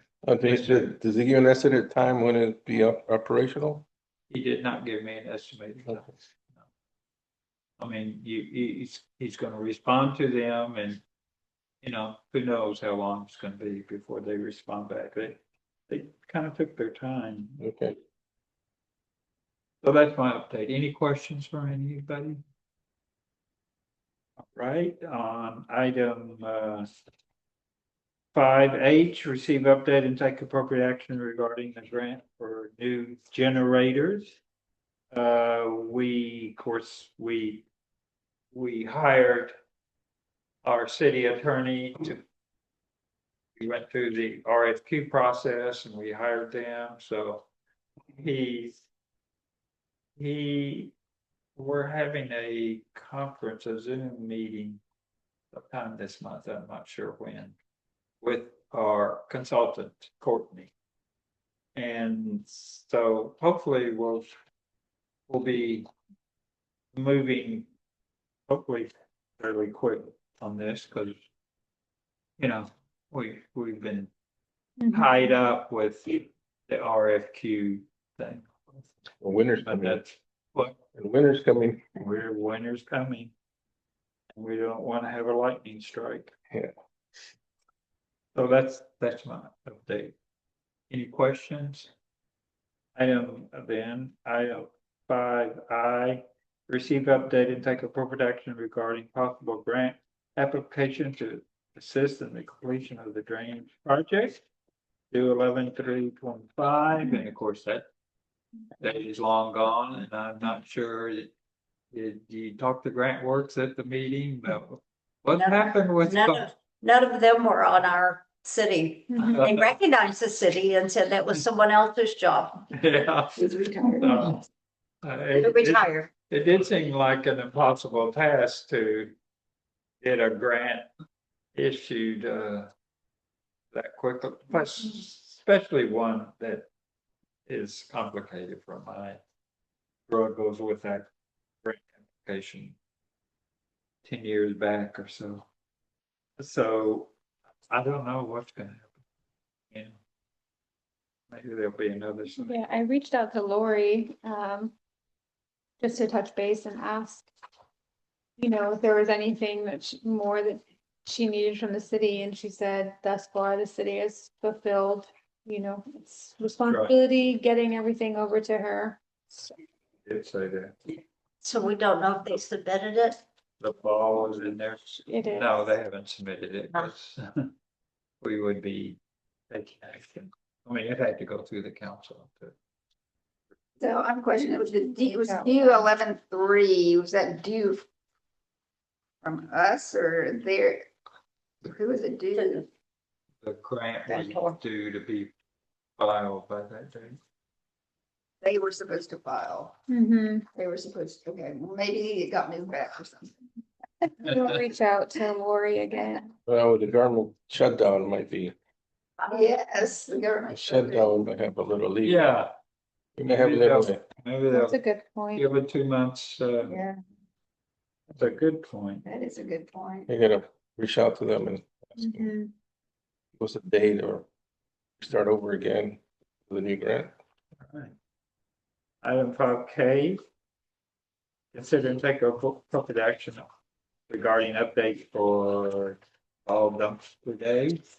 does he give an estimated time when it'd be operational? He did not give me an estimated time. I mean, he's gonna respond to them and, you know, who knows how long it's gonna be before they respond back. They kind of took their time. Okay, So that's my update. Any questions from anybody? All right, on item 5H, receive, update, and take appropriate action regarding the grant for new generators. Of course, we hired our city attorney we went through the RFQ process and we hired them, so we're having a conference, a Zoom meeting sometime this month, I'm not sure when, with our consultant, Courtney. And so hopefully we'll be moving hopefully fairly quick on this, because you know, we've been tied up with the RFQ thing. well, winter's But coming, that's what winter's coming, winter's coming. And we don't want to have a lightning strike. Yeah. So that's my update. Any questions? Item 5I, receive, update, and take appropriate action regarding possible grant application to assist in the completion of the drainage project. Do 11/3/25, and of course that is long gone, and I'm not sure. Did you talk to Grant Works at the meeting? What happened with? None of them were on our city. Mhm. They recognized the city and said that was someone else's job. Yeah. He's retired. They're retired. It did seem like an impossible task to get a grant issued that quickly, especially one that is complicated from my struggles with that grant application 10 years back or so. So I don't know what's gonna happen. Yeah. Maybe there'll be another. Yeah, I reached out to Lori, just to touch base and ask, you know, if there was anything more that she needed from the city, and she said thus far the city has fulfilled you know, it's responsibility getting everything over to her. So, Did say that. So we don't know if they submitted it. The ball is in there. It is. No, they haven't submitted it. but We would be taking action. I mean, it had to go through the council. So I'm questioning, it was due 11/3, was that due from us or there? Who was it due? The grant That's was all. due to be filed by that date. They were supposed to file. Mhm. They were supposed to, okay, well, maybe it got moved back or something. We'll reach out to Lori again. Well, the government shutdown might be, Yes, the government. shutdown might have a little lead. Yeah, We may have a little, maybe That's a they'll good point. give it 2 months. Yeah, That's a good point. that is a good point. you gotta reach out to them and ask them, Mhm. what's the date or start over again with a new grant. Alright. Item 5K. Consider and take appropriate action regarding update for all dumpster days.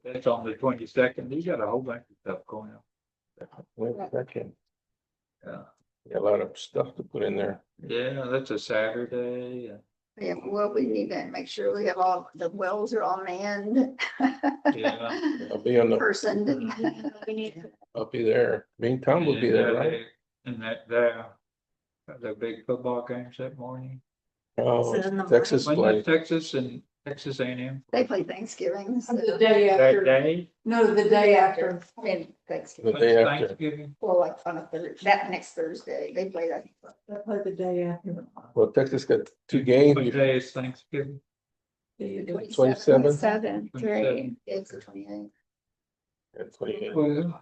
That's on the 22nd. You got a whole bunch of stuff going on. Wait a second. Yeah. Yeah, a lot of stuff to put in there. Yeah, that's a Saturday. Yeah, well, we need to make sure we have all, the wells are all manned. Yeah. I'll be on the, Person. We need to I'll be there. Being Tom will be there, right? And that, the big football games that morning. Oh, Is it in the Texas When play. Texas and Texas A&M They play Thanksgiving. so- The day that after, day. no, the day after. I mean, The Thanksgiving, day after. Thanksgiving. well, like on a Thursday, that next Thursday, they play that. They play the day after. Well, Texas got 2 games. What day is Thanksgiving? The 27th. 7th, right? It's the 28th. Yeah, 28. Well,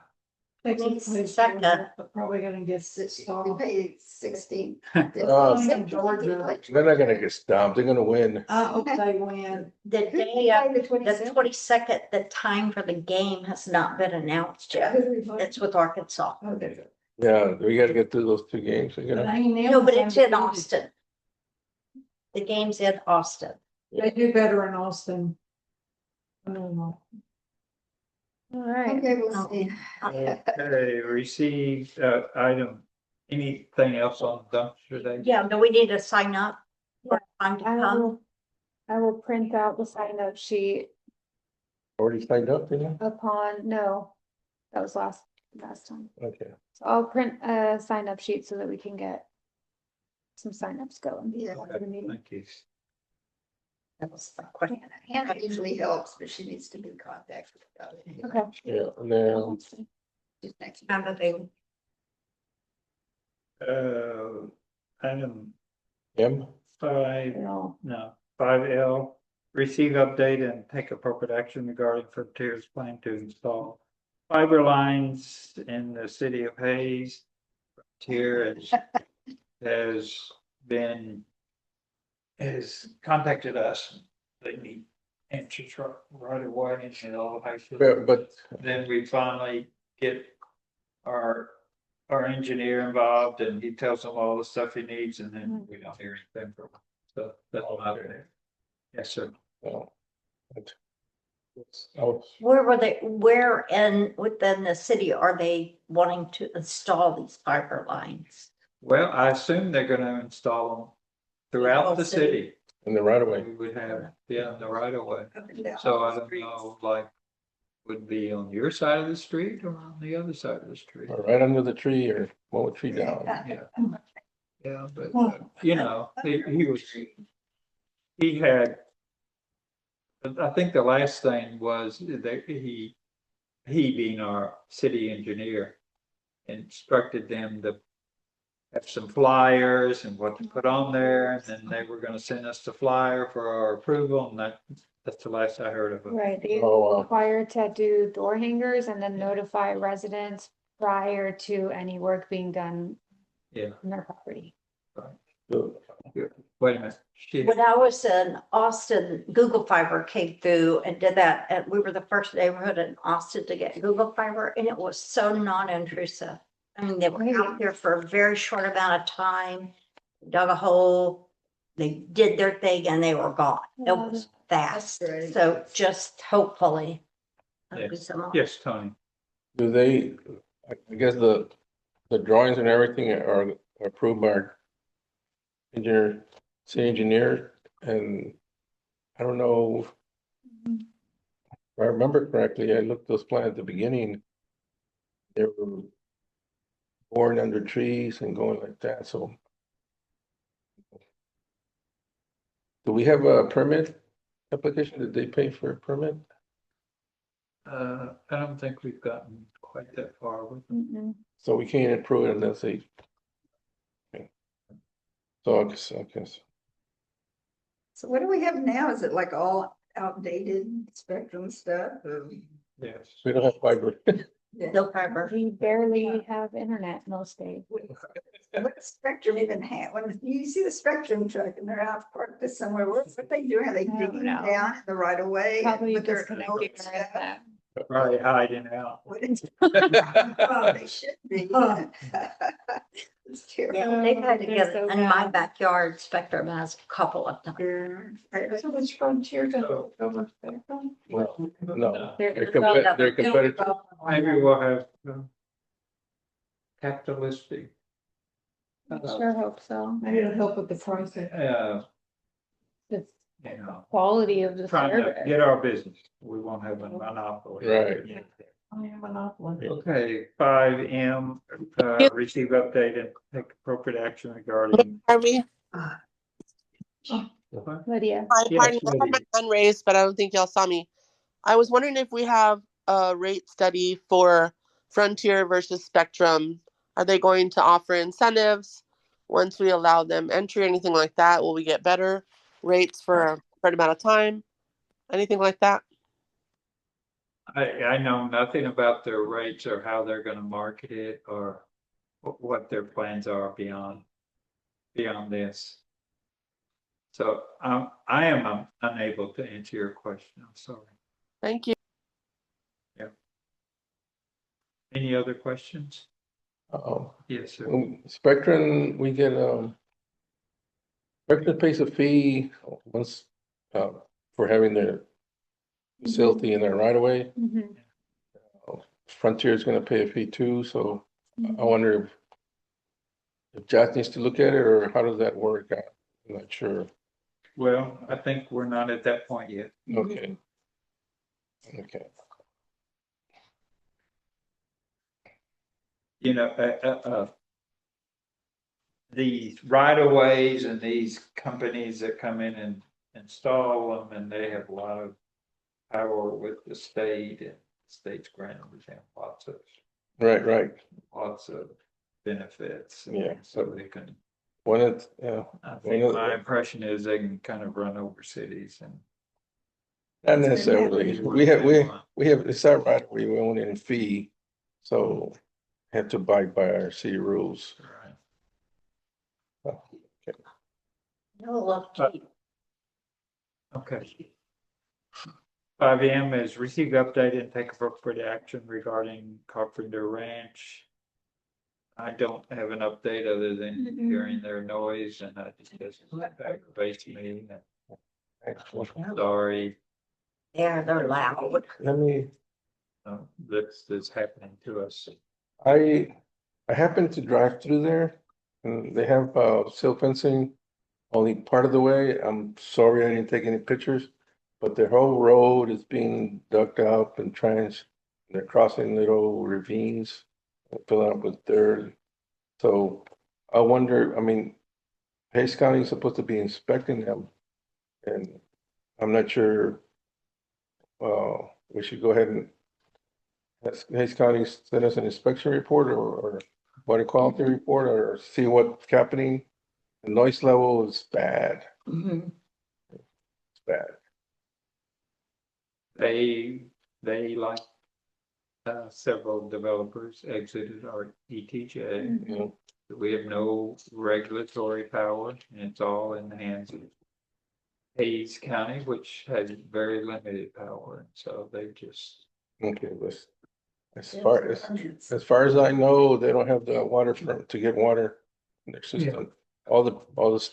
Texas plays Second. Georgia, but probably gonna get We stomped. pay 16. Oh. Georgia. They're not gonna get stomped. They're gonna win. I hope they win. The Who day of, play the the 27th? 22nd, the time for the game has not been announced yet. It's with Arkansas. Yeah, we gotta get through those 2 games. We But gotta, No, but it's in Austin. The game's in Austin. They do better in Austin. I don't know. All right. Okay, we'll see. Okay, received, item, anything else on dumpster day? Yeah, do we need to sign up? for time to come? I will print out the sign up sheet already signed up, you know? upon, no, that was last time. Okay. So I'll print a sign up sheet so that we can get some signups going. Yeah. for the meeting. Thank you. That was the question. Hannah usually helps, but she needs to be contacted about it. Okay. Yeah, and then She's next. Remember they, Item M, 5, No. no, 5L, receive update and take appropriate action regarding Frontier's plan to install fiber lines in the city of Hayes. Frontier has contacted us. They need answers right away and all high school. but Then we finally get our engineer involved and he tells them all the stuff he needs and then we don't hear anything from him. So that's all out there. Yes, sir. oh, oh, where within the city are they wanting to install these fiber lines? Well, I assume they're gonna install them throughout the city. in the right of way. We would have, yeah, the right of way. Up and down So all I the don't streets. know, like, would be on your side of the street or on the other side of the street. Or right under the tree or mow a tree down. Yeah. Yeah, but, you know, he had, I think the last thing was that he being our city engineer, instructed them to have some flyers and what to put on there, and then they were gonna send us the flyer for our approval, and that's the last I heard of it. Right, they Oh, wow. required to do door hangers and then notify residents prior to any work being done Yeah, on their property. wait a minute. When I was in Austin, Google Fiber came through and did that, and we were the first neighborhood in Austin to get Google Fiber, and it was so non-intrusive. I mean, they were out there for a very short amount of time, dug a hole, they did their thing and they were gone. It was fast, That's great. so just hopefully That'd be Yes. similar. Yes, Tony. Do they, I guess the drawings and everything are approved by our engineer, city engineer, and I don't know. If I remember correctly, I looked those plans at the beginning. They were born under trees and going like that, so. Do we have a permit application? Did they pay for a permit? I don't think we've gotten quite that far with them. Mm-mm. So we can't approve it unless they. Okay. So I guess, So what do we have now? Is it like all outdated Spectrum stuff? Yes. we don't have fiber. No fiber. We barely have internet most days. What Spectrum even have? When you see the Spectrum truck and they're out parked this somewhere, what they doing? Are they I don't digging know. down in the right of way? Probably with their disconnecting old or stuff? that. Probably hiding out. What is- Oh, they should be. It's terrible. They've had to They're get, so in my bad. backyard, Spectrum has a couple of them. So which frontier does it over Spectrum? Well, no, They're- they're competitive. Maybe we'll have capitalistic. Sure hope so. Maybe it'll help with the pricing. It's You know, quality of the trying to service. get our business. We won't have a monopoly. Right. I am monopoly. Okay, 5M, receive update and take appropriate action regarding. Harvey, Lydia. hi, Yes, pardon, I had my Lydia. hand raised, but I don't think y'all saw me. I was wondering if we have a rate study for Frontier versus Spectrum. Are they going to offer incentives once we allow them entry, anything like that? Will we get better rates for a certain amount of time? Anything like that? I know nothing about their rates or how they're gonna market it or what their plans are beyond this. So I am unable to answer your question. I'm sorry. Thank you. Any other questions? Uh-oh. Yes, sir. Spectrum, we get, Spectrum pays a fee once, for having their facility in their right of way. Mhm. Frontier is gonna pay a fee too, so I wonder if Jack needs to look at it, or how does that work out? I'm not sure. Well, I think we're not at that point yet. Okay. Okay. You know, these right of ways and these companies that come in and install them, and they have a lot of power with the state, and the state's granted them lots of benefits. and Yeah. So they can, When it's, yeah, I think my impression is they can kind of run over cities and. not necessarily. We have, it's our right, we own it in fee, so have to abide by our city rules. Right. No, look, cheap. Okay. 5M is receive, update, and take appropriate action regarding Carpenter Ranch. I don't have an update other than hearing their noise, and that just aggravates me. Sorry, They're loud. Let me, this is happening to us. I happened to drive through there, and they have silt fencing only part of the way. I'm sorry I didn't take any pictures, but their whole road is being dug up and they're crossing little ravines, filling up with dirt. So I wonder, I mean, Hayes County is supposed to be inspecting them, and I'm not sure. We should go ahead and has Hayes County send us an inspection report or water quality report, or see what's happening. The noise level is bad. It's bad. They like several developers exited our ETJ. You know, We have no regulatory power, and it's all in the hands of Hayes County, which has very limited power. So they just, okay, as far as I know, they don't have the water to get water in their system. All the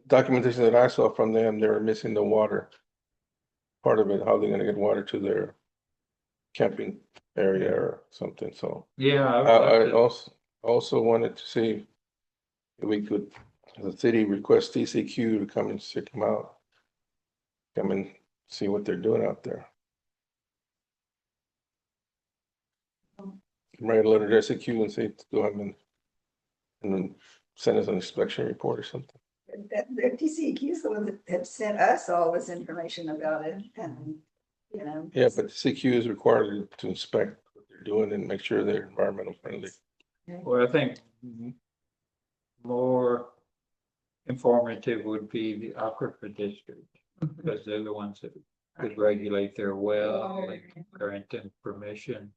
documentation that I saw from them, they were missing the water. part of it, how they're gonna get water to their camping area or something, so. Yeah. I would I love to- also wanted to see if we could, the city request TCQ to come and check them out. Come and see what they're doing out there. Write a letter to SAQ and say, to go ahead and then send us an inspection report or something. The TCEQ is the one that had sent us all this information about it and, you know. Yeah, but the CQ is required to inspect what they're doing and make sure they're environmental friendly. Well, I think more informative would be the Aquifer District, because they're the ones that would regulate their well, and grant them permission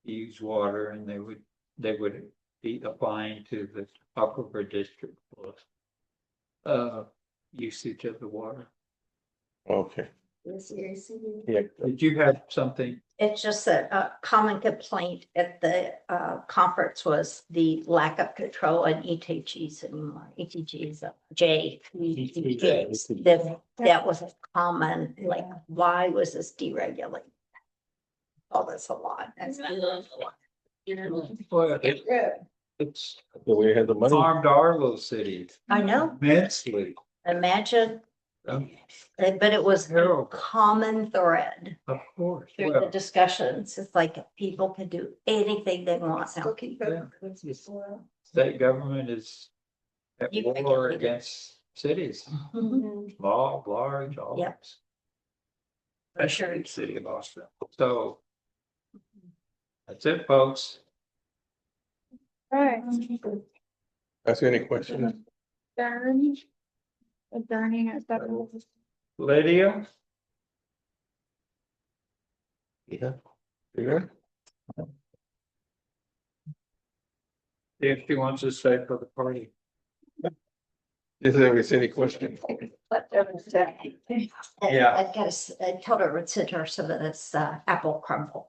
to use water, and they would be applying to the Aquifer District for usage of the water. Okay, TCEQ. yeah, Did you have something? It's just that a common complaint at the conference was the lack of control in ETGs anymore, ETGs, Js. That was a common, like, why was this deregulated? Oh, that's a lot. That's a lot. Well, Good. it's so we had the money. harmed our little cities I know, immensely. imagine, Um, but it was a Terrible. common thread Of course. through the Well, discussions. It's like people can do anything they want Still now. keep Yeah. it. state government is at You war regulate it. against cities, law, large, all. Yep. For Especially sure. in the city of Austin. So that's it, folks. Right. Ask any questions? Adjourning at 7. Lydia? Yeah. You good? If she wants to stay for the party. Is there any questions? Yeah. I told her to send her some of this apple crumble.